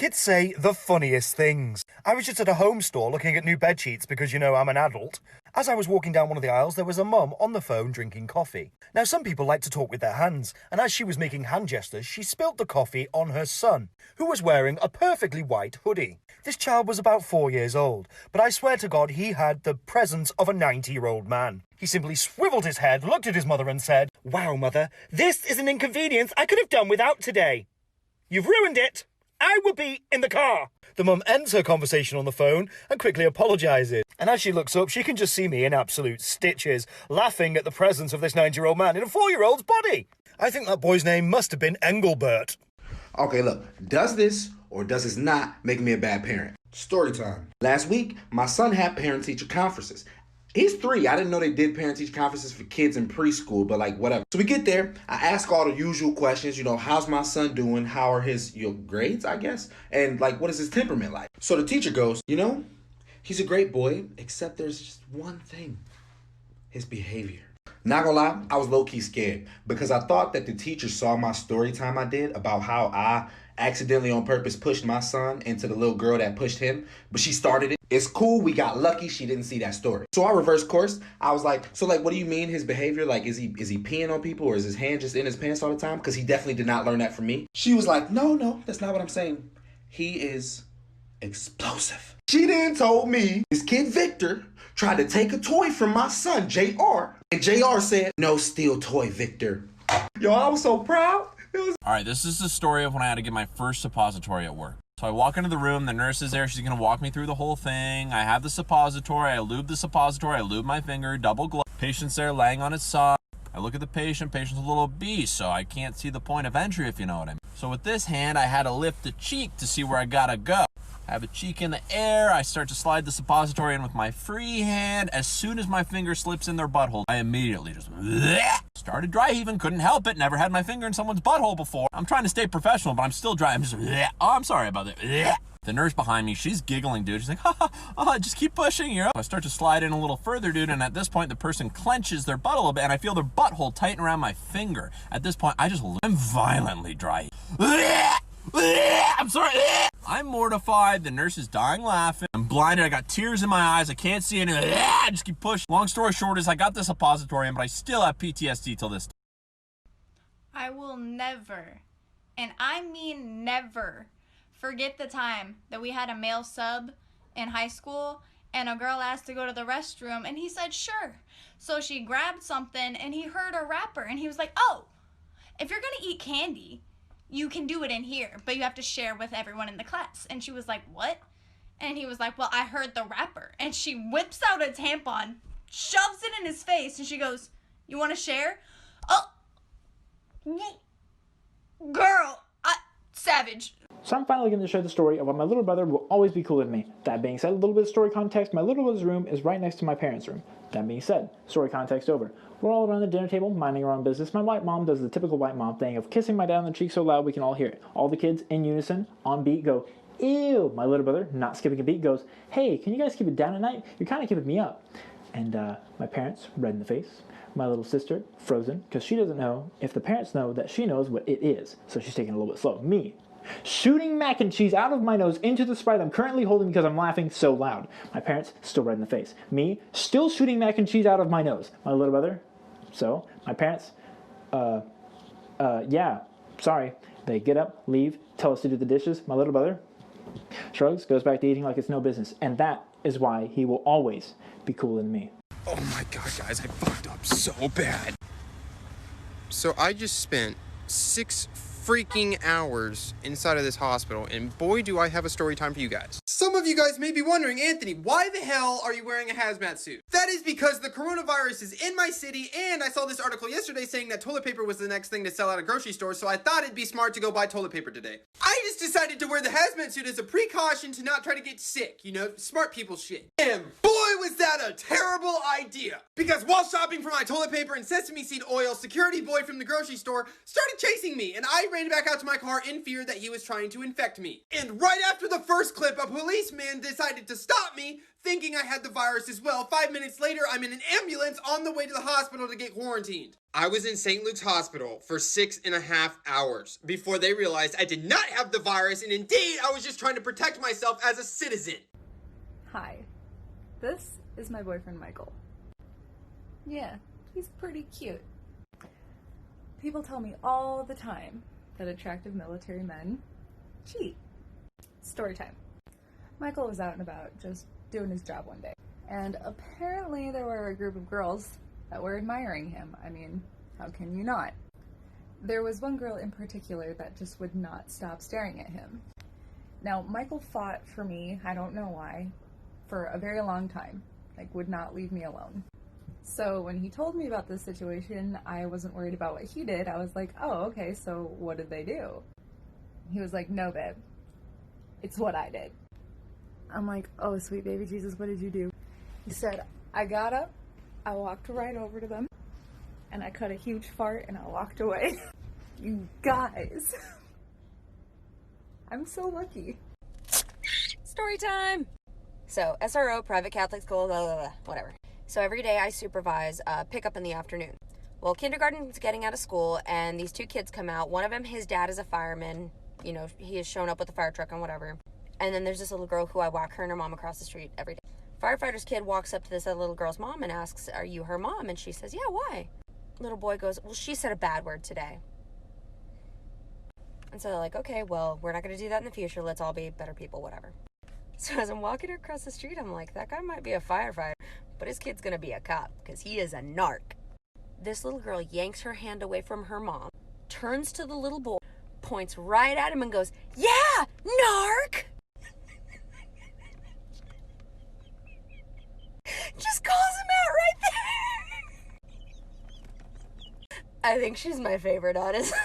Kids say the funniest things. I was just at a home store looking at new bed sheets because, I'm an adult. As I was walking down one of the aisles, there was a mum on the phone drinking coffee. Now, some people like to talk with their hands, and as she was making hand gestures, she spilt the coffee on her son, who was wearing a perfectly white hoodie. This child was about 4 years old, but I swear to God he had the presence of a 90-year-old man. He simply swiveled his head, looked at his mother and said, "Wow, mother, this is an inconvenience I could have done without today. You've ruined it. I will be in the car." The mum ends her conversation on the phone and quickly apologises. And as she looks up, she can just see me in absolute stitches, laughing at the presence of this 90-year-old man in a 4-year-old's body. I think that boy's name must have been Engelbert. Okay, look, does this or does this not make me a bad parent? Story time. Last week, my son had parent-teacher conferences. He's 3. I didn't know they did parent-teacher conferences for kids in preschool, but whatever. So we get there. I ask all the usual questions. How's my son doing? How are his grades, I guess? And what is his temperament like? So the teacher goes, he's a great boy, except there's just one thing. His behavior. Not gonna lie, I was low-key scared because I thought that the teacher saw my story time I did about how I accidentally on purpose pushed my son into the little girl that pushed him, but she started it. It's cool, we got lucky she didn't see that story. So I reversed course. I was like, so what do you mean his behavior? Is he peeing on people or is his hand just in his pants all the time? Because he definitely did not learn that from me. She was like, no, that's not what I'm saying. He is explosive. She then told me this kid Victor tried to take a toy from my son, JR. And JR said, "No steal toy, Victor." Yo, I was so proud. Alright, this is the story of when I had to get my first suppository at work. So I walk into the room, the nurse is there, she's going to walk me through the whole thing. I have the suppository, I lube the suppository, I lube my finger, double glove. Patient's there laying on his side. I look at the patient's a little obese, so I can't see the point of entry, if you know what I mean. So with this hand, I had to lift the cheek to see where I gotta go. I have a cheek in the air, I start to slide the suppository in with my free hand. As soon as my finger slips in their butthole, I immediately just started dry heaving, couldn't help it, never had my finger in someone's butthole before. I'm trying to stay professional, but I'm still dry. I'm just, oh, I'm sorry about that. The nurse behind me, she's giggling, dude. She's like, just keep pushing, you're up. I start to slide in a little further, dude, and at this point, the person clenches their butt a little bit, and I feel their butthole tighten around my finger. At this point, I'm violently dry. I'm sorry. I'm mortified. The nurse is dying laughing. I'm blinded. I got tears in my eyes. I can't see anything. I just keep pushing. Long story short is I got the suppository in, but I still have PTSD till this. I will never, and I mean never, forget the time that we had a male sub in high school and a girl asked to go to the restroom and he said sure. So she grabbed something and he heard a rapper and he was like, "Oh, if you're gonna eat candy, you can do it in here, but you have to share with everyone in the class." And she was like, "What?" And he was like, "Well, I heard the rapper." And she whips out a tampon, shoves it in his face, and she goes, "You want to share?" "Oh, girl, savage." So I'm finally going to share the story of why my little brother will always be cooler than me. That being said, a little bit of story context. My little brother's room is right next to my parents' room. That being said, story context over. We're all around the dinner table, minding our own business. My white mom does the typical white mom thing of kissing my dad on the cheek so loud we can all hear it. All the kids in unison, on beat, go, "Ew." My little brother, not skipping a beat, goes, "Hey, can you guys keep it down at night? You're kind of keeping me up." And my parents, red in the face. My little sister, frozen, because she doesn't know if the parents know that she knows what it is. So she's taking it a little bit slow. Me, shooting mac and cheese out of my nose into the Sprite I'm currently holding because I'm laughing so loud. My parents, still red in the face. Me, still shooting mac and cheese out of my nose. My little brother, so, my parents, yeah, sorry. They get up, leave, tell us to do the dishes. My little brother shrugs, goes back to eating like it's no business. And that is why he will always be cooler than me. Oh my god, guys, I fucked up so bad. So I just spent 6 freaking hours inside of this hospital, and boy do I have a story time for you guys. Some of you guys may be wondering, Anthony, why the hell are you wearing a hazmat suit? That is because the coronavirus is in my city, and I saw this article yesterday saying that toilet paper was the next thing to sell at a grocery store, so I thought it'd be smart to go buy toilet paper today. I just decided to wear the hazmat suit as a precaution to not try to get sick, smart people shit. And boy was that a terrible idea! Because while shopping for my toilet paper and sesame seed oil, security boy from the grocery store started chasing me, and I ran back out to my car in fear that he was trying to infect me. And right after the first clip, a policeman decided to stop me, thinking I had the virus as well. 5 minutes later, I'm in an ambulance on the way to the hospital to get quarantined. I was in St. Luke's Hospital for 6.5 hours before they realized I did not have the virus, and indeed, I was just trying to protect myself as a citizen. Hi, this is my boyfriend Michael. Yeah, he's pretty cute. People tell me all the time that attractive military men cheat. Story time. Michael was out and about just doing his job one day, and apparently there were a group of girls that were admiring him. I mean, how can you not? There was one girl in particular that just would not stop staring at him. Now, Michael fought for me, I don't know why, for a very long time. Like, would not leave me alone. So when he told me about this situation, I wasn't worried about what he did. I was like, oh, okay, so what did they do? He was like, no, babe, it's what I did. I'm like, oh, sweet baby Jesus, what did you do? He said, I got up, I walked right over to them, and I cut a huge fart and I walked away. You guys. I'm so lucky. Story time! So, SRO, private Catholic school, blah, blah, blah, whatever. So every day I supervise pickup in the afternoon. Well, kindergarten's getting out of school, and these two kids come out. One of them, his dad is a fireman. You know, he has shown up with a fire truck and whatever. And then there's this little girl who I walk her and her mom across the street every day. Firefighter's kid walks up to this little girl's mom and asks, are you her mom? And she says, yeah, why? Little boy goes, well, she said a bad word today. And so they're like, okay, well, we're not going to do that in the future. Let's all be better people, whatever. So as I'm walking across the street, I'm like, that guy might be a firefighter, but his kid's going to be a cop because he is a narc. This little girl yanks her hand away from her mom, turns to the little boy, points right at him and goes, yeah, narc! Just calls him out right there. I think she's my favorite, honestly.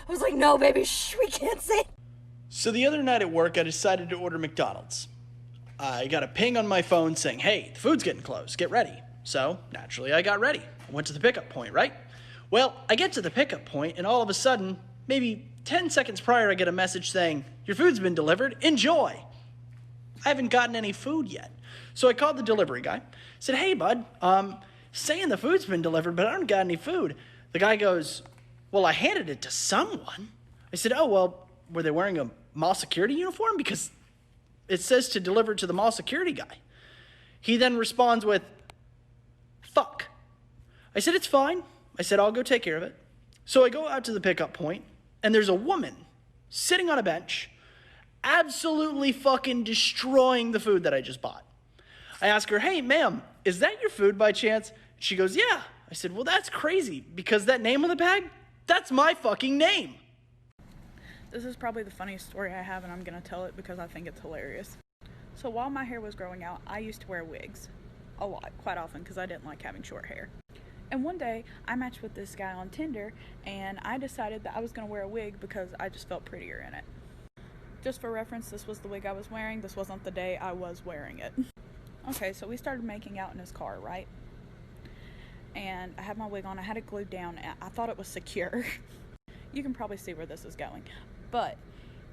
I was like, no, baby, shh, we can't say. So the other night at work, I decided to order McDonald's. I got a ping on my phone saying, hey, the food's getting close, get ready. So, naturally, I got ready. I went to the pickup point, right? Well, I get to the pickup point, and all of a sudden, maybe 10 seconds prior, I get a message saying, your food's been delivered, enjoy. I haven't gotten any food yet. So I called the delivery guy, said, hey, bud, saying the food's been delivered, but I don't got any food. The guy goes, well, I handed it to someone. I said, oh, well, were they wearing a mall security uniform? Because it says to deliver to the mall security guy. He then responds with, fuck. I said, it's fine. I said, I'll go take care of it. So I go out to the pickup point, and there's a woman sitting on a bench, absolutely fucking destroying the food that I just bought. I ask her, hey, ma'am, is that your food by chance? She goes, yeah. I said, well, that's crazy, because that name on the bag, that's my fucking name. This is probably the funniest story I have, and I'm going to tell it because I think it's hilarious. So while my hair was growing out, I used to wear wigs. A lot, quite often, because I didn't like having short hair. And one day, I matched with this guy on Tinder, and I decided that I was going to wear a wig because I just felt prettier in it. Just for reference, this was the wig I was wearing. This wasn't the day I was wearing it. Okay, so we started making out in his car, right? And I had my wig on. I had it glued down. And I thought it was secure. You can probably see where this is going. But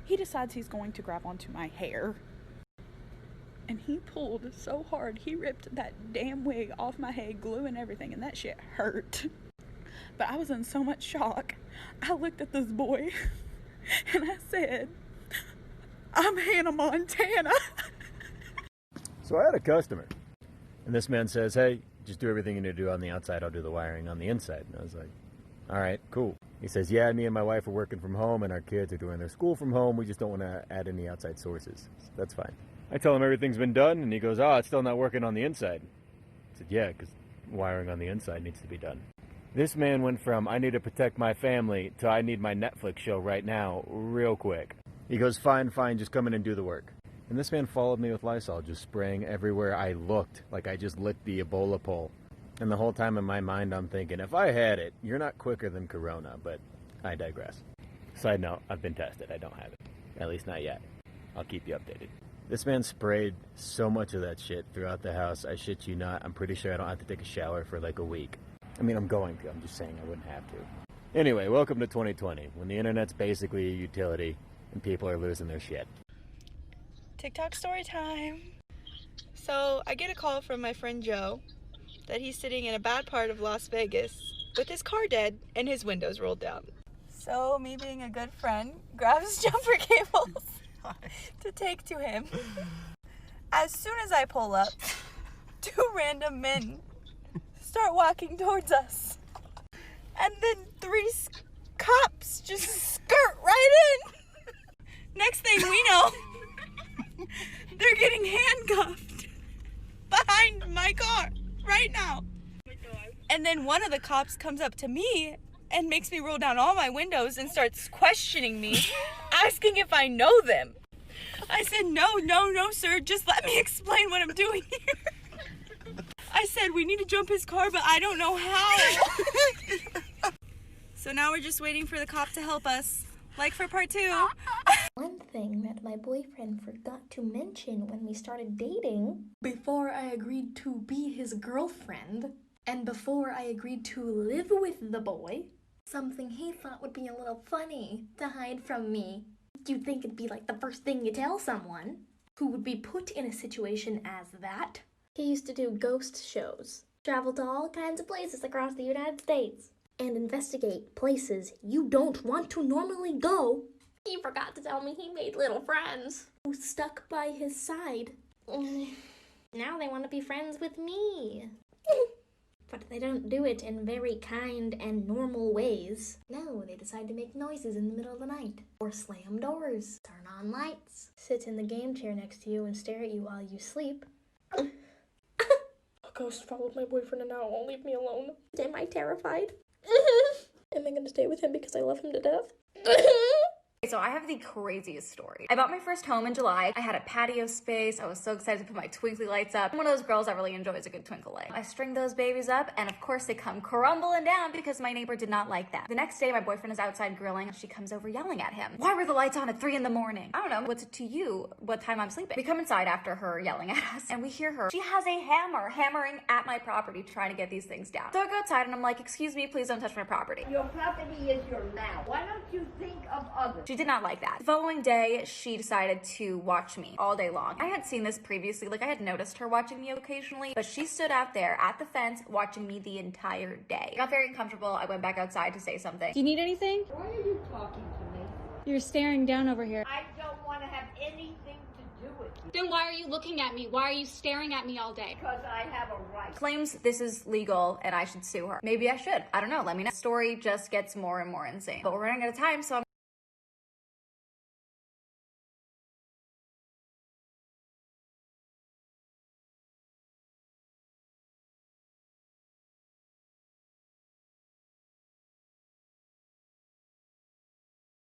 he decides he's going to grab onto my hair. And he pulled so hard, he ripped that damn wig off my head, glue and everything, and that shit hurt. But I was in so much shock. I looked at this boy, and I said, I'm Hannah Montana. So I had a customer, and this man says, hey, just do everything you need to do on the outside, I'll do the wiring on the inside. And I was like, all right, cool. He says, yeah, me and my wife are working from home, and our kids are doing their school from home. We just don't want to add any outside sources. So that's fine. I tell him everything's been done, and he goes, oh, it's still not working on the inside. I said, yeah, because wiring on the inside needs to be done. This man went from, I need to protect my family, to I need my Netflix show right now, real quick. He goes, fine, just come in and do the work. And this man followed me with Lysol, just spraying everywhere I looked, like I just licked the Ebola pole. And the whole time in my mind, I'm thinking, if I had it, you're not quicker than Corona, but I digress. Side note, I've been tested. I don't have it. At least not yet. I'll keep you updated. This man sprayed so much of that shit throughout the house, I shit you not. I'm pretty sure I don't have to take a shower for like a week. I mean, I'm going to. I'm just saying I wouldn't have to. Anyway, welcome to 2020, when the internet's basically a utility and people are losing their shit. Tik Tok Story Time. So I get a call from my friend Joe that he's sitting in a bad part of Las Vegas with his car dead and his windows rolled down. So me being a good friend grabs jumper cables to take to him. As soon as I pull up, 2 random men start walking towards us. And then 3 cops just skirt right in. Next thing we know, they're getting handcuffed behind my car right now. And then one of the cops comes up to me and makes me roll down all my windows and starts questioning me, asking if I know them. I said, no, sir, just let me explain what I'm doing here. I said, we need to jump his car, but I don't know how. So now we're just waiting for the cop to help us, like for part 2. One thing that my boyfriend forgot to mention when we started dating, before I agreed to be his girlfriend, and before I agreed to live with the boy, something he thought would be a little funny to hide from me. You'd think it'd be like the first thing you tell someone who would be put in a situation as that. He used to do ghost shows, travel to all kinds of places across the United States, and investigate places you don't want to normally go. He forgot to tell me he made little friends who stuck by his side. Now they want to be friends with me. But they don't do it in very kind and normal ways. No, they decide to make noises in the middle of the night, or slam doors, turn on lights, sit in the game chair next to you and stare at you while you sleep. A ghost followed my boyfriend and now won't leave me alone. Am I terrified? Am I gonna stay with him because I love him to death? So I have the craziest story. I bought my first home in July. I had a patio space. I was so excited to put my twinkly lights up. I'm one of those girls that really enjoys a good twinkle light. I string those babies up and of course they come crumbling down because my neighbor did not like that. The next day my boyfriend is outside grilling. She comes over yelling at him. Why were the lights on at 3 a.m? I don't know. What's it to you what time I'm sleeping? We come inside after her yelling at us and we hear her. She has a hammer hammering at my property trying to get these things down. So I go outside and I'm like, excuse me, please don't touch my property. Your property is your mouth. Why don't you think of others? She did not like that. The following day, she decided to watch me all day long. I had seen this previously, like I had noticed her watching me occasionally, but she stood out there at the fence watching me the entire day. I got very uncomfortable. I went back outside to say something. Do you need anything? Why are you talking to me? You're staring down over here. I don't want to have anything to do with you. Then why are you looking at me? Why are you staring at me all day? Because I have a right. Claims this is legal and I should sue her. Maybe I should. I don't know. Let me know. The story just gets more and more insane. But we're running out of time, so I'm